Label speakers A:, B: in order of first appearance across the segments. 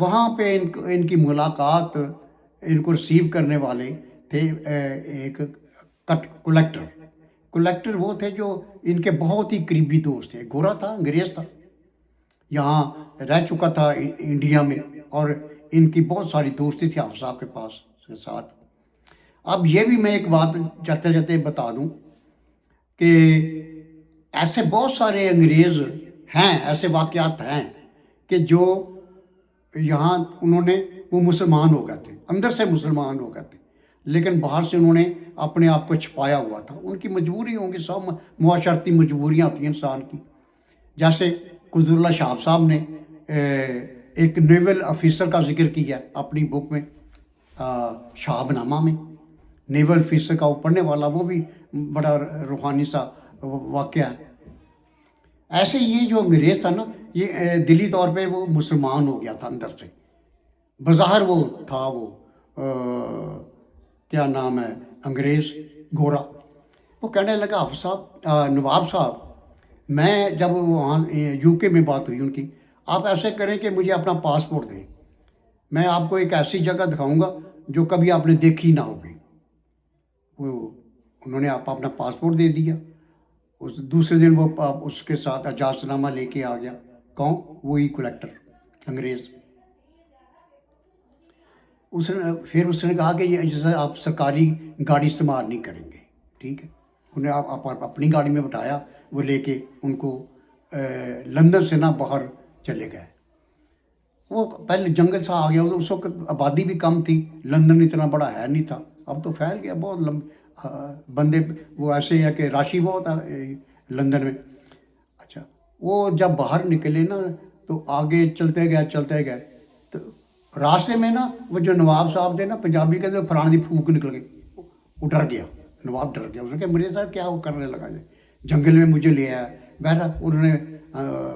A: وہاں پہ ان کی ملاقات، ان کو ریسیو کرنے والے تھے ایک کلیکٹر وہ تھے جو ان کے بہت ہی قریبی دوست تھے. گورا تھا، انگریز تھا، یہاں رہ چکا تھا انڈیا میں، اور ان کی بہت ساری دوستی تھی حافظ صاحب کے پاس کے ساتھ. اب یہ بھی میں ایک بات چلتے چلتے بتا دوں کہ ایسے بہت سارے انگریز ہیں، ایسے واقعات ہیں کہ جو یہاں انہوں نے وہ مسلمان ہو گئے تھے، اندر سے مسلمان ہو گئے تھے، لیکن باہر سے انہوں نے اپنے آپ کو چھپایا ہوا تھا. ان کی مجبوری ہوں گی، سب معاشرتی مجبوریاں ہوتی ہیں انسان کی. جیسے قدر اللہ شہاب صاحب نے ایک نیول آفیسر کا ذکر کیا اپنی بک میں، شہاب نامہ میں. نیول آفیسر کا وہ پڑھنے والا وہ بھی بڑا روحانی سا واقعہ ہے. ایسے یہ جو انگریز تھا نا، یہ دلی طور پہ وہ مسلمان ہو گیا تھا اندر سے. بظاہر وہ تھا وہ کیا نام ہے انگریز، گورا. وہ کہنے لگا حافظ صاحب، نواب صاحب، میں جب وہاں یو کے میں بات ہوئی ان کی، آپ ایسے کریں کہ مجھے اپنا پاسپورٹ دیں، میں آپ کو ایک ایسی جگہ دکھاؤں گا جو کبھی آپ نے دیکھی نہ ہوگی. وہ انہوں نے آپ اپنا پاسپورٹ دے دیا. اس دوسرے دن وہ اس کے ساتھ اجازت نامہ لے کے آ گیا. کون؟ وہی کلیکٹر انگریز. پھر اس نے کہا کہ یہ جیسے آپ سرکاری گاڑی استعمال نہیں کریں گے، ٹھیک ہے. انہیں آپ اپنی گاڑی میں بٹھایا، وہ لے کے ان کو لندن سے نہ باہر چلے گئے. وہ پہلے جنگل سا آ گیا، اس وقت آبادی بھی کم تھی، لندن اتنا بڑا ہے نہیں تھا. اب تو پھیل گیا بہت بندے، وہ ایسے ہے کہ راشی بہت ہے لندن میں. اچھا، وہ جب باہر نکلے نا تو آگے چلتے گئے تو راستے میں نا وہ جو نواب صاحب تھے نا، پنجابی کے فلانے دی پھوک نکل گئی. وہ ڈر گیا، نواب ڈر گیا. اس نے کہا مرزا صاحب کیا وہ کرنے لگا جنگل میں مجھے لے آیا. بہرحال انہوں نے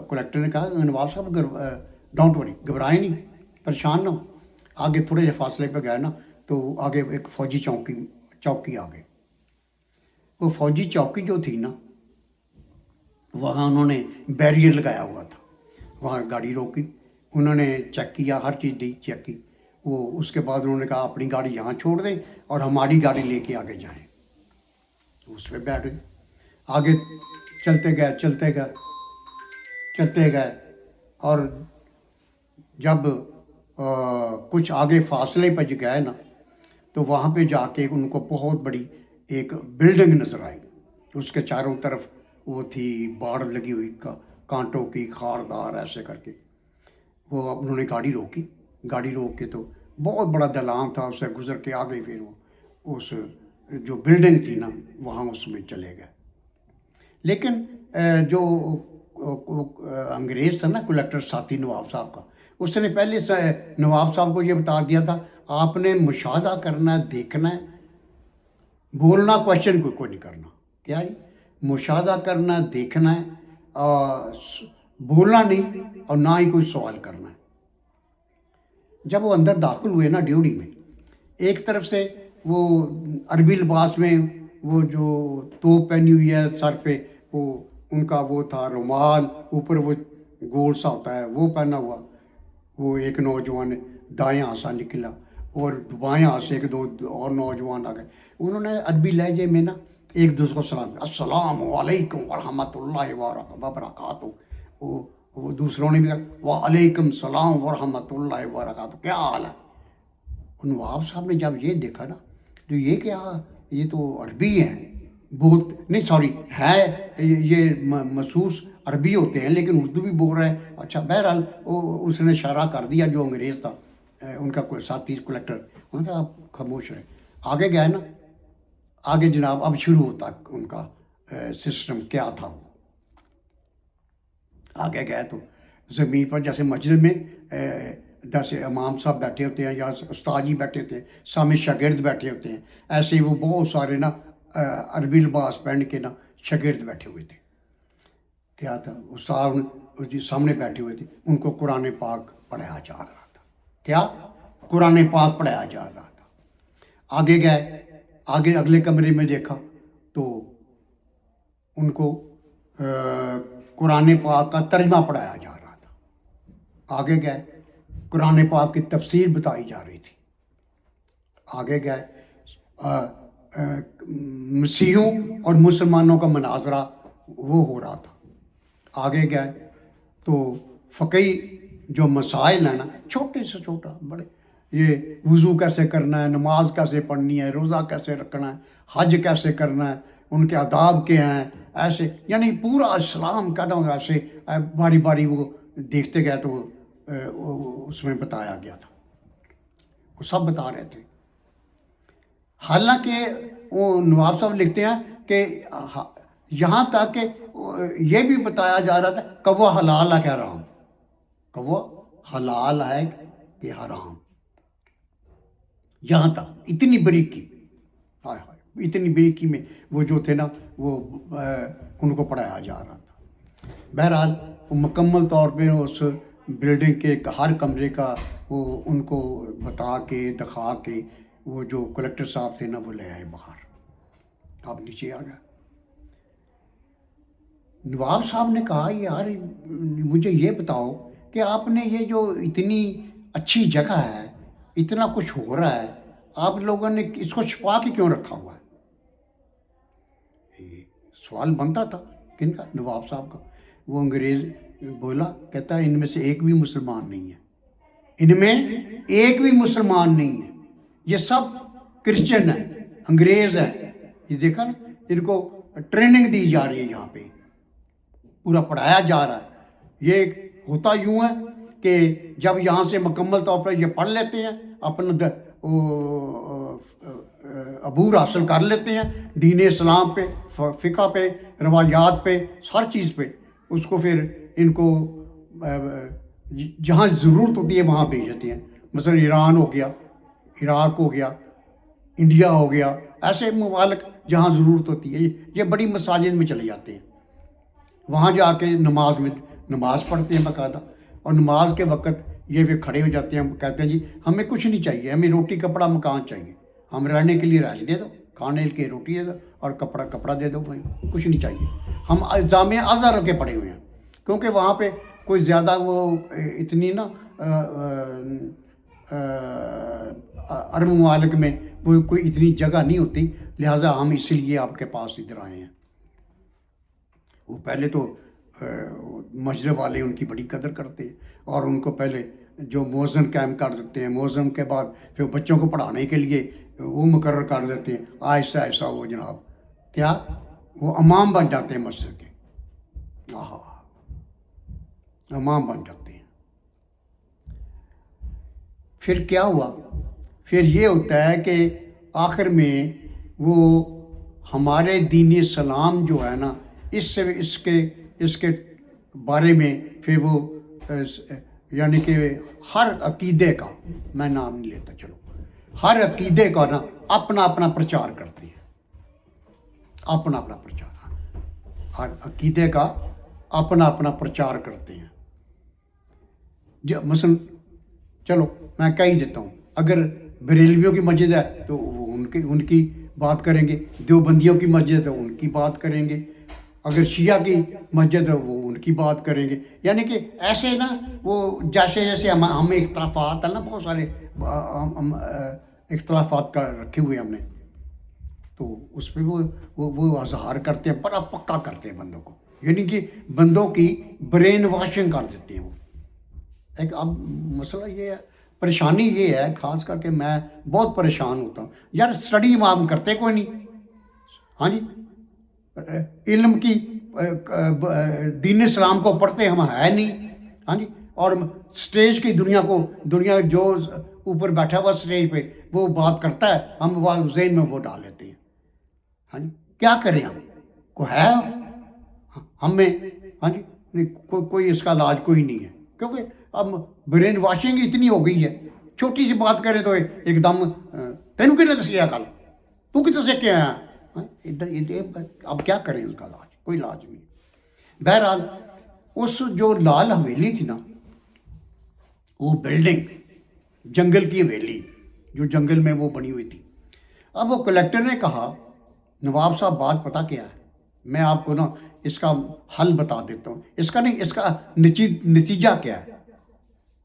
A: کلیکٹر نے کہا نواب صاحب ڈونٹ وری، گھبرائیں نہیں، پریشان نہ ہو. آگے تھوڑے سے فاصلے پہ گئے نا تو آگے ایک فوجی چوکی آ گئی. وہ فوجی چوکی جو تھی نا، وہاں انہوں نے بیریئر لگایا ہوا تھا. وہاں گاڑی روکی، انہوں نے چیک کیا، ہر چیز دی، چیک کی. وہ اس کے بعد انہوں نے کہا اپنی گاڑی یہاں چھوڑ دیں اور ہماری گاڑی لے کے آگے جائیں. اس پہ بیٹھ گئے. آگے چلتے گئے اور جب کچھ آگے فاصلے پہ گئے نا تو وہاں پہ جا کے ان کو بہت بڑی ایک بلڈنگ نظر آئی. اس کے چاروں طرف وہ تھی باڑ لگی ہوئی کانٹوں کی، خاردار ایسے کر کے. وہ انہوں نے گاڑی روک کے تو بہت بڑا دلان تھا، اسے گزر کے آگے پھر وہ اس جو بلڈنگ تھی نا وہاں اس میں چلے گئے. لیکن جو انگریز تھا نا کلیکٹر ساتھی نواب صاحب کا، اس نے پہلے نواب صاحب کو یہ بتا دیا تھا آپ نے مشاہدہ کرنا ہے، دیکھنا ہے، بولنا کوشچن کوئی نہیں کرنا. کیا جی؟ مشاہدہ کرنا ہے، دیکھنا ہے، بولنا نہیں اور نہ ہی کوئی سوال کرنا ہے. جب وہ اندر داخل ہوئے نا ڈیوٹی میں، ایک طرف سے وہ عربی لباس میں وہ جو توپ پہنی ہوئی ہے سر پہ، وہ ان کا وہ تھا رومال، اوپر وہ گول سا ہوتا ہے وہ پہنا ہوا. وہ ایک نوجوان دائیں ہاتھ سے نکلا اور بائیں ہاتھ سے ایک دو اور نوجوان آ گئے. انہوں نے عربی لہجے میں نا ایک دوسرے کو سلام کیا، السلام علیکم ورحمۃ اللہ وبرکاتہ. وہ دوسروں نے بھی کہا وعلیکم السلام ورحمۃ اللہ وبرکاتہ، کیا حال ہے. نواب صاحب نے جب یہ دیکھا نا تو یہ کیا، یہ تو عربی ہیں، بہت نہیں سوری ہے یہ مخصوص عربی ہوتے ہیں لیکن اردو بھی بول رہے ہیں. اچھا، بہرحال اس نے اشارہ کر دیا جو انگریز تھا ان کا کوئی ساتھی کلیکٹر. انہوں نے کہا آپ خاموش رہے. آگے گئے نا، آگے جناب اب شروع ہوتا ان کا سسٹم کیا تھا. وہ آگے گئے تو زمین پر جیسے مسجد میں 10 امام صاحب بیٹھے ہوتے ہیں یا استاد جی بیٹھے ہوتے ہیں، سامنے شاگرد بیٹھے ہوتے ہیں، ایسے ہی وہ بہت سارے نا عربی لباس پہن کے نا شاگرد بیٹھے ہوئے تھے. کیا تھا، استاد سامنے بیٹھے ہوئے تھے، ان کو قرآن پاک پڑھایا جا رہا تھا. کیا؟ قرآن پاک پڑھایا جا رہا تھا. آگے گئے، آگے اگلے کمرے میں دیکھا تو ان کو قرآن پاک کا ترجمہ پڑھایا جا رہا تھا. آگے گئے قرآن پاک کی تفسیر بتائی جا رہی تھی. آگے گئے مسیحیوں اور مسلمانوں کا مناظرہ وہ ہو رہا تھا. آگے گئے تو فقہی جو مسائل ہیں نا، چھوٹے سے چھوٹا بڑے، یہ وضو کیسے کرنا ہے، نماز کیسے پڑھنی ہے، روزہ کیسے رکھنا ہے، حج کیسے کرنا ہے، ان کے آداب کیا ہیں، ایسے یعنی پورا اسلام کا نا ایسے باری باری وہ دیکھتے گئے تو اس میں بتایا گیا تھا. وہ سب بتا رہے تھے. حالانکہ وہ نواب صاحب لکھتے ہیں کہ یہاں تک کہ یہ بھی بتایا جا رہا تھا کہ وہ حلال ہے کہ حرام، کہ وہ حلال ہے کہ حرام. یہاں تک اتنی بریکی، اتنی بریکی میں وہ جو تھے نا وہ ان کو پڑھایا جا رہا تھا. بہرحال وہ مکمل طور پہ اس بلڈنگ کے ہر کمرے کا وہ ان کو بتا کے دکھا کے وہ جو کلیکٹر صاحب تھے نا وہ لے آئے باہر. آپ نیچے آ گئے. نواب صاحب نے کہا یار مجھے یہ بتاؤ کہ آپ نے یہ جو اتنی اچھی جگہ ہے، اتنا کچھ ہو رہا ہے، آپ لوگوں نے اس کو چھپا کے کیوں رکھا ہوا ہے؟ یہ سوال بنتا تھا کن کا؟ نواب صاحب کا. وہ انگریز بولا، کہتا ہے ان میں سے ایک بھی مسلمان نہیں ہے، ان میں ایک بھی مسلمان نہیں ہے، یہ سب کرسچن ہیں، انگریز ہیں. یہ دیکھا نا، ان کو ٹریننگ دی جا رہی ہے، یہاں پہ پورا پڑھایا جا رہا ہے. یہ ہوتا یوں ہے کہ جب یہاں سے مکمل طور پر یہ پڑھ لیتے ہیں، اپنا عبور حاصل کر لیتے ہیں دین اسلام پہ، فقہ پہ، روایات پہ، ہر چیز پہ، اس کو پھر ان کو جہاں ضرورت ہوتی ہے وہاں بھیج دیتے ہیں. مثلا ایران ہو گیا، عراق ہو گیا، انڈیا ہو گیا، ایسے ممالک جہاں ضرورت ہوتی ہے یہ بڑی مساجد میں چلے جاتے ہیں. وہاں جا کے نماز پڑھتے ہیں باقاعدہ، اور نماز کے وقت یہ پھر کھڑے ہو جاتے ہیں، کہتے ہیں جی ہمیں کچھ نہیں چاہیے، ہمیں روٹی کپڑا مکان چاہیے، ہم رہنے کے لیے رہائش دے دو، کھانے کے روٹی دے دو اور کپڑا دے دو، بھائی کچھ نہیں چاہیے. ہم جامع ازہر کے پڑھے ہوئے ہیں، کیونکہ وہاں پہ کوئی زیادہ وہ اتنی نا عرب ممالک میں کوئی اتنی جگہ نہیں ہوتی، لہٰذا ہم اس لیے آپ کے پاس ادھر آئے ہیں. وہ پہلے تو مسجد والے ان کی بڑی قدر کرتے ہیں، اور ان کو پہلے جو مؤذن قائم کر دیتے ہیں، مؤذن کے بعد پھر بچوں کو پڑھانے کے لیے وہ مقرر کر دیتے ہیں. آہستہ آہستہ وہ جناب کیا وہ امام بن جاتے ہیں مسجد کے، امام بن جاتے ہیں. پھر کیا ہوا؟ پھر یہ ہوتا ہے کہ آخر میں وہ ہمارے دین اسلام جو ہے نا، اس کے بارے میں پھر وہ یعنی کہ ہر عقیدے کا، میں نام نہیں لیتا، چلو ہر عقیدے کا نا اپنا اپنا پرچار کرتے ہیں، اپنا اپنا پرچار، ہر عقیدے کا اپنا اپنا پرچار کرتے ہیں. مثلا چلو میں کہہ ہی دیتا ہوں، اگر بریلویوں کی مسجد ہے تو وہ ان کی بات کریں گے، دیوبندیوں کی مسجد ہے ان کی بات کریں گے، اگر شیعہ کی مسجد ہے وہ ان کی بات کریں گے. یعنی کہ ایسے نا وہ جیسے ہمیں اختلافات ہیں نا، بہت سارے اختلافات کا رکھے ہوئے ہم نے، تو اس پہ وہ اظہار کرتے ہیں، بڑا پکا کرتے ہیں بندوں کو، یعنی کہ بندوں کی برین واشنگ کر دیتے ہیں وہ. ایک اب مسئلہ یہ ہے، پریشانی یہ ہے، خاص کر کے میں بہت پریشان ہوتا ہوں یار، اسٹڈی امام کرتے کوئی نہیں. ہاں جی، علم کی دین اسلام کو پڑھتے ہم ہے نہیں. ہاں جی، اور اسٹیج کی دنیا جو اوپر بیٹھا ہوا اسٹیج پہ وہ بات کرتا ہے، ہم وہ ذہن میں وہ ڈال لیتے ہیں. ہاں جی، کیا کریں ہم کو ہے ہم میں. ہاں جی، کوئی اس کا علاج کوئی نہیں ہے، کیونکہ اب برین واشنگ اتنی ہو گئی ہے، چھوٹی سی بات کرے تو ایک دم تینوں کی نہ دسیا کل تو کتنے سے کیا ہے. اب کیا کریں، اس کا علاج کوئی علاج نہیں. بہرحال اس جو لال حویلی تھی نا، وہ بلڈنگ جنگل کی حویلی جو جنگل میں وہ بنی ہوئی تھی. اب وہ کلیکٹر نے کہا نواب صاحب بات پتہ کیا ہے، میں آپ کو نا اس کا حل بتا دیتا ہوں، اس کا نہیں، اس کا نتیجہ کیا ہے.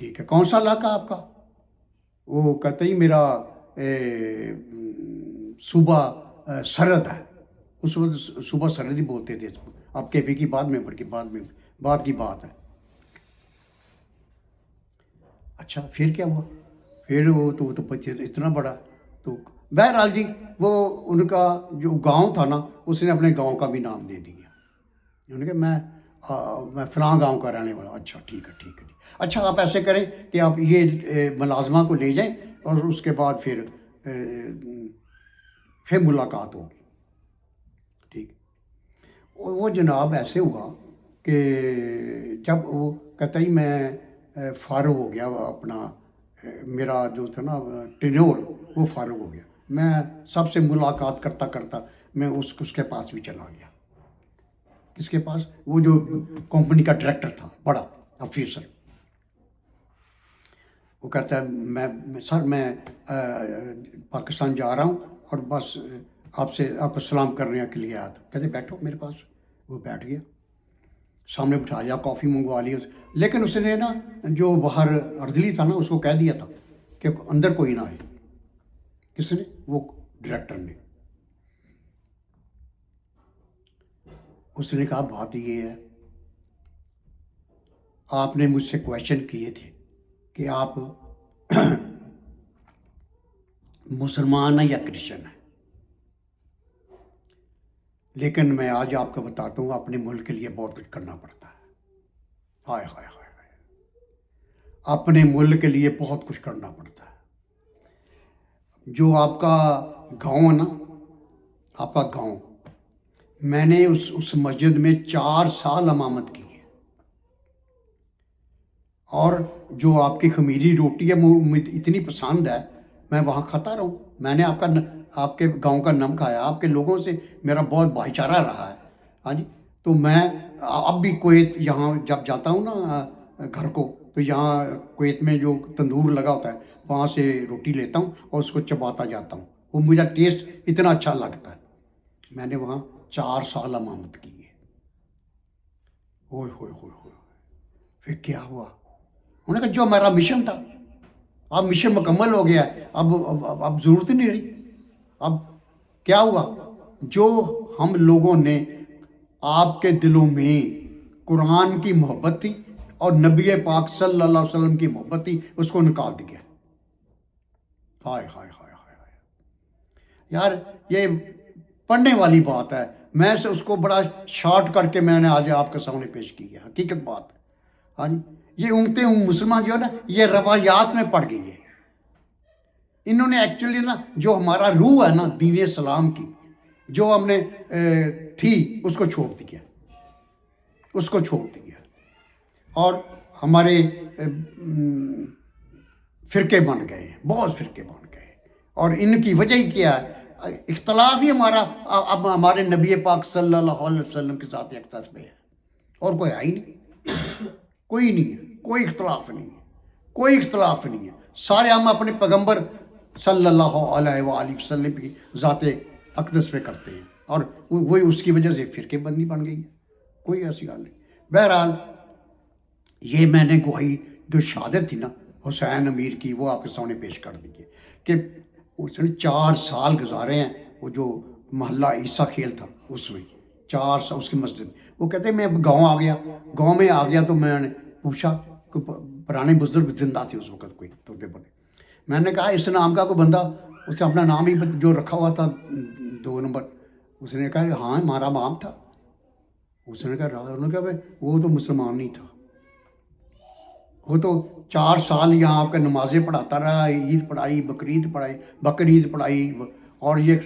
A: ٹھیک ہے، کون سا علاقہ آپ کا؟ وہ کہتے ہی میرا صوبہ سرحد ہے. اس وقت صوبہ سرحد ہی بولتے تھے اس کو. اب کے پی کی بعد میں بعد کی بات ہے. اچھا پھر کیا ہوا؟ پھر وہ تو اتنا بڑا. تو بہرحال جی وہ ان کا جو گاؤں تھا نا، اس نے اپنے گاؤں کا بھی نام دے دیا. انہوں نے کہا میں فلاں گاؤں کا رہنے والا. اچھا ٹھیک ہے ٹھیک ہے. اچھا آپ ایسے کریں کہ آپ یہ ملازمہ کو لے جائیں اور اس کے بعد پھر ملاقات ہوگی. ٹھیک. وہ جناب ایسے ہوا کہ جب وہ کہتا ہی میں فارغ ہو گیا، اپنا میرا جو تھا نا ٹینور وہ فارغ ہو گیا، میں سب سے ملاقات کرتا کرتا میں اس کے پاس بھی چلا گیا. کس کے پاس؟ وہ جو کمپنی کا ڈائریکٹر تھا، بڑا آفیسر. وہ کہتا ہے سر میں پاکستان جا رہا ہوں اور بس آپ کو سلام کرنے کے لیے آیا تھا. کہتے بیٹھو میرے پاس. وہ بیٹھ گیا، سامنے بٹھا لیا، کافی منگوا لی. لیکن اس نے نا جو باہر اردلی تھا نا، اس کو کہہ دیا تھا کہ اندر کوئی نہ آئے. کس نے؟ وہ ڈائریکٹر نے. اس نے کہا بات یہ ہے، آپ نے مجھ سے کویشچن کیے تھے کہ آپ مسلمان ہیں یا کرسچن ہیں، لیکن میں آج آپ کو بتاتا ہوں اپنے ملک کے لیے بہت کچھ کرنا پڑتا ہے. ہائے ہائے ہائے ہائے، اپنے ملک کے لیے بہت کچھ کرنا پڑتا ہے. جو آپ کا گاؤں ہے نا، آپ کا گاؤں، میں نے اس مسجد میں 4 سال امامت کی ہے. اور جو آپ کی خمیری روٹی ہے مجھے اتنی پسند ہے، میں وہاں کھاتا رہوں. میں نے آپ کے گاؤں کا نم کھایا. آپ کے لوگوں سے میرا بہت بھائی چارہ رہا ہے. ہاں جی. تو میں اب بھی کویت یہاں جب جاتا ہوں نا گھر کو، تو یہاں کویت میں جو تندور لگا ہوتا ہے وہاں سے روٹی لیتا ہوں اور اس کو چباتا جاتا ہوں. وہ مجھے ٹیسٹ اتنا اچھا لگتا ہے. میں نے وہاں 4 سال امامت کی ہے. ہوئے ہوئے ہوئے ہوئے. پھر کیا ہوا؟ انہوں نے کہا جو ہمارا مشن تھا، اب مشن مکمل ہو گیا ہے، اب ضرورت ہی نہیں رہی. اب کیا ہوا؟ جو ہم لوگوں نے آپ کے دلوں میں قرآن کی محبت تھی اور نبی پاک صلی اللہ علیہ وسلم کی محبت تھی، اس کو نکال دیا. ہائے ہائے ہائے ہائے. یار یہ پڑھنے والی بات ہے. میں سے اس کو بڑا شارٹ کر کے میں نے آج آپ کے سامنے پیش کی ہے. حقیقت بات ہے. ہاں جی. یہ امتیں مسلمان جو ہے نا، یہ روایات میں پڑ گئی ہے. انہوں نے ایکچولی نا جو ہمارا روح ہے نا دین اسلام کی، جو ہم نے تھی، اس کو چھوڑ دیا. اور ہمارے فرقے بن گئے ہیں، بہت فرقے بن گئے. اور ان کی وجہ ہی کیا ہے؟ اختلاف ہی ہمارا اب ہمارے نبی پاک صلی اللہ علیہ وسلم کے ساتھ اختلاف میں ہے، اور کوئی ہے ہی نہیں. کوئی نہیں ہے، کوئی اختلاف نہیں ہے. سارے ہم اپنے پیغمبر صلی اللہ علیہ وآلہ وسلم کی ذات اقدس پہ کرتے ہیں، اور وہی اس کی وجہ سے فرقے بندی بن گئی ہے. کوئی ایسی حال نہیں. بہرحال یہ میں نے گواہی جو شہادت تھی نا حسین امیر کی، وہ آپ کے سامنے پیش کر دیجیے کہ اس نے 4 سال گزارے ہیں. وہ جو محلہ عیسیٰ کھیل تھا اس میں 4 سال اس کی مسجد میں. وہ کہتے ہیں میں گاؤں میں آ گیا تو میں نے پوچھا کہ پرانے بزرگ زندہ تھے اس وقت، کوئی تو بڑے. میں نے کہا اس نام کا کوئی بندہ، اسے اپنا نام ہی جو رکھا ہوا تھا 2 نمبر. اس نے کہا ہاں ہمارا مام تھا. اس نے کہا وہ تو مسلمان نہیں تھا، وہ تو 4 سال یہاں آپ کا نمازیں پڑھاتا رہا، عید پڑھائی، بقرعید پڑھائی، اور یہ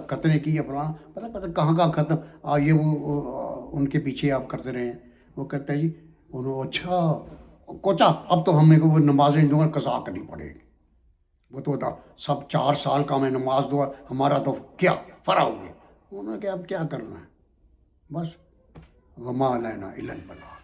A: ختنے کی فلانا پتہ کہاں ختم یہ وہ ان کے پیچھے آپ کرتے رہے ہیں. وہ کہتے ہیں جی اچھا کوچا اب تو ہمیں وہ نمازیں جو قضا کرنی پڑے گی. وہ تو سب 4 سال کا میں نماز دو، ہمارا تو کیا فرا ہو گیا. انہوں نے کہا اب کیا کرنا ہے، بس وما علینا الا البلاغ.